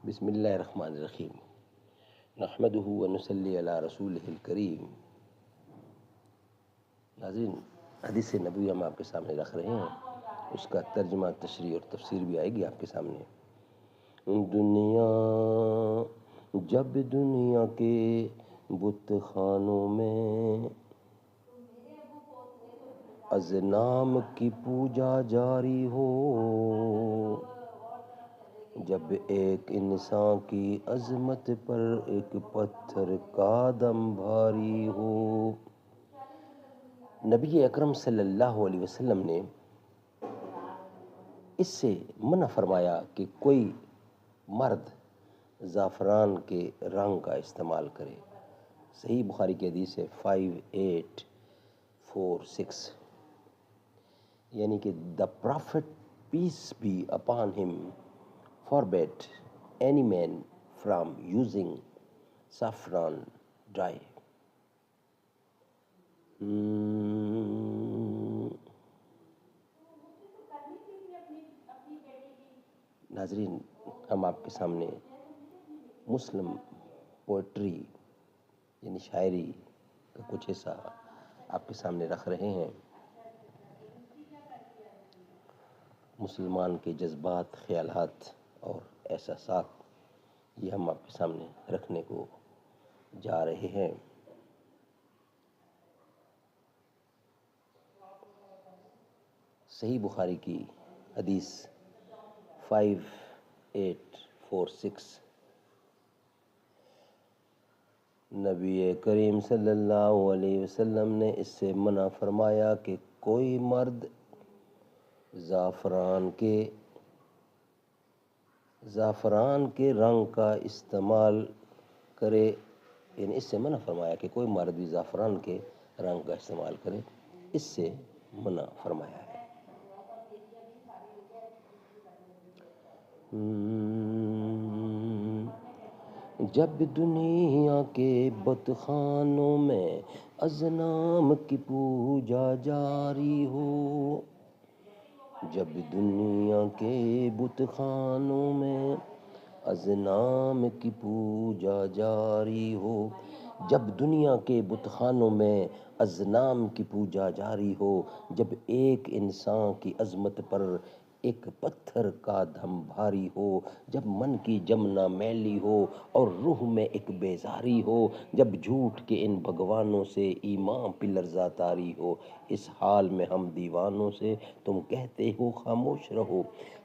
بسم اللہ الرحمن الرحیم نحمدہ ونصلی علی رسولہ الکریم۔ ناظرین، حدیث نبوی ہم آپ کے سامنے رکھ رہے ہیں، اس کا ترجمہ، تشریح اور تفسیر بھی آئے گی آپ کے سامنے۔ جب دنیا کے بت خانوں میں اصنام کی پوجا جاری ہو، جب ایک انسان کی عظمت پر ایک پتھر کا دم بھاری ہو۔ نبی اکرم صلی اللہ علیہ وسلم نے اس سے منع فرمایا کہ کوئی مرد زعفران کے رنگ کا استعمال کرے۔ صحیح بخاری کی حدیث ہے 5846، یعنی کہ the prophet peace be upon him forbade any man from using saffron dye۔ ناظرین، ہم آپ کے سامنے مسلم پوئٹری یعنی شاعری کا کچھ حصہ آپ کے سامنے رکھ رہے ہیں۔ مسلمان کے جذبات، خیالات اور احساسات، یہ ہم آپ کے سامنے رکھنے کو جا رہے ہیں۔ صحیح بخاری کی حدیث 5846، نبی کریم صلی اللہ علیہ وسلم نے اس سے منع فرمایا کہ کوئی مرد زعفران کے رنگ کا استعمال کرے، یعنی اس سے منع فرمایا کہ کوئی مرد بھی زعفران کے رنگ کا استعمال کرے، اس سے منع فرمایا ہے۔ جب دنیا کے بت خانوں میں اصنام کی پوجا جاری ہو، جب دنیا کے بت خانوں میں اصنام کی پوجا جاری ہو، جب دنیا کے بت خانوں میں اصنام کی پوجا جاری ہو، جب ایک انسان کی عظمت پر ایک پتھر کا دم بھاری ہو، جب من کی جمنا میلی ہو اور روح میں ایک بیزاری ہو، جب جھوٹ کے ان بھگوانوں سے ایمان پہ لرزہ طاری ہو، اس حال میں ہم دیوانوں سے تم کہتے ہو خاموش رہو۔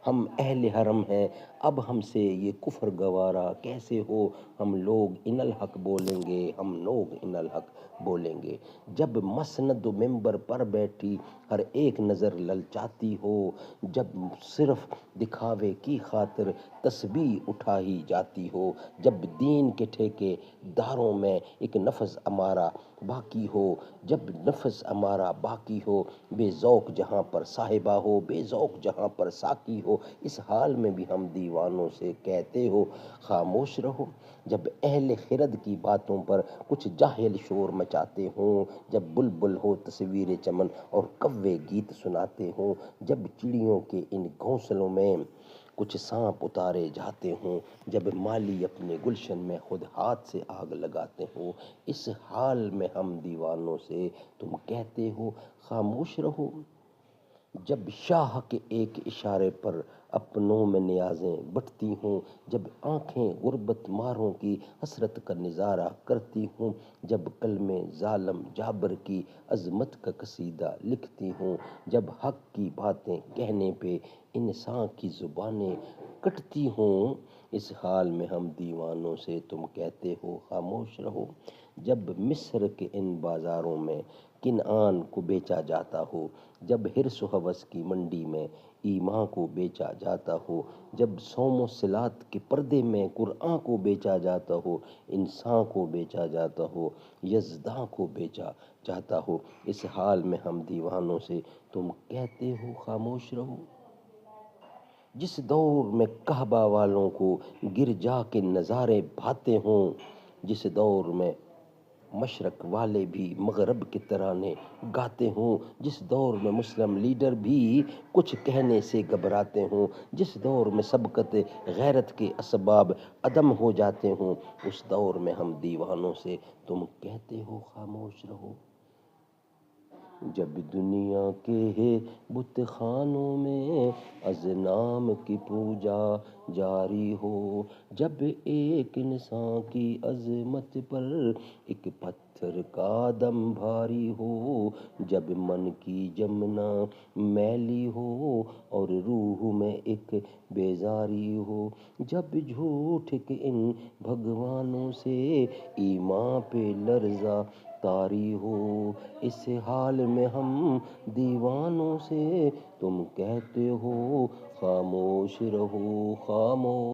ہم اہل حرم ہیں، اب ہم سے یہ کفر گوارا کیسے ہو، ہم لوگ ان الحق بولیں گے، ہم لوگ ان الحق بولیں گے۔ جب مسند و منبر پر بیٹھی ہر ایک نظر للچاتی ہو، جب صرف دکھاوے کی خاطر تسبیح اٹھائی جاتی ہو، جب دین کے ٹھیکے داروں میں ایک نفس امارہ باقی ہو، جب نفس امارہ باقی ہو، بے ذوق جہاں پر صاحبہ ہو، بے ذوق جہاں پر ساقی ہو، اس حال میں بھی ہم دیوانوں سے کہتے ہو خاموش رہو۔ جب اہل خرد کی باتوں پر کچھ جاہل شور مچاتے ہوں، جب بلبل ہو تصویر چمن اور کوے گیت سناتے ہوں، جب چڑیوں کے ان گھونسلوں میں کچھ سانپ اتارے جاتے ہوں، جب مالی اپنے گلشن میں خود ہاتھ سے آگ لگاتے ہوں، اس حال میں ہم دیوانوں سے تم کہتے ہو خاموش رہو۔ جب شاہ کے ایک اشارے پر اپنوں میں نیازیں بٹتی ہوں، جب آنکھیں غربت ماروں کی حسرت کا نظارہ کرتی ہوں، جب کلمے ظالم جابر کی عظمت کا قصیدہ لکھتی ہوں، جب حق کی باتیں کہنے پہ انسان کی زبانیں کٹتی ہوں، اس حال میں ہم دیوانوں سے تم کہتے ہو خاموش رہو۔ جب مصر کے ان بازاروں میں کنعان کو بیچا جاتا ہو، جب حرص و ہوس کی منڈی میں ایمان کو بیچا جاتا ہو، جب صوم و صلات کے پردے میں قرآن کو بیچا جاتا ہو، انسان کو بیچا جاتا ہو، یزداں کو بیچا جاتا ہو، اس حال میں ہم دیوانوں سے تم کہتے ہو خاموش رہو۔ جس دور میں کعبہ والوں کو گرجا کے نظارے بھاتے ہوں، جس دور میں مشرق والے بھی مغرب کے ترانے گاتے ہوں، جس دور میں مسلم لیڈر بھی کچھ کہنے سے گھبراتے ہوں، جس دور میں سبقت غیرت کے اسباب عدم ہو جاتے ہوں، اس دور میں ہم دیوانوں سے تم کہتے ہو خاموش رہو۔ جب دنیا کے بت خانوں میں اصنام کی پوجا جاری ہو، جب ایک انسان کی عظمت پر ایک پتھر کا دم بھاری ہو، جب من کی جمنا میلی ہو اور روح میں ایک بیزاری ہو، جب جھوٹ کے ان بھگوانوں سے ایمان پہ لرزہ طاری ہو، اس حال میں ہم دیوانوں سے تم کہتے ہو خاموش رہو خاموش۔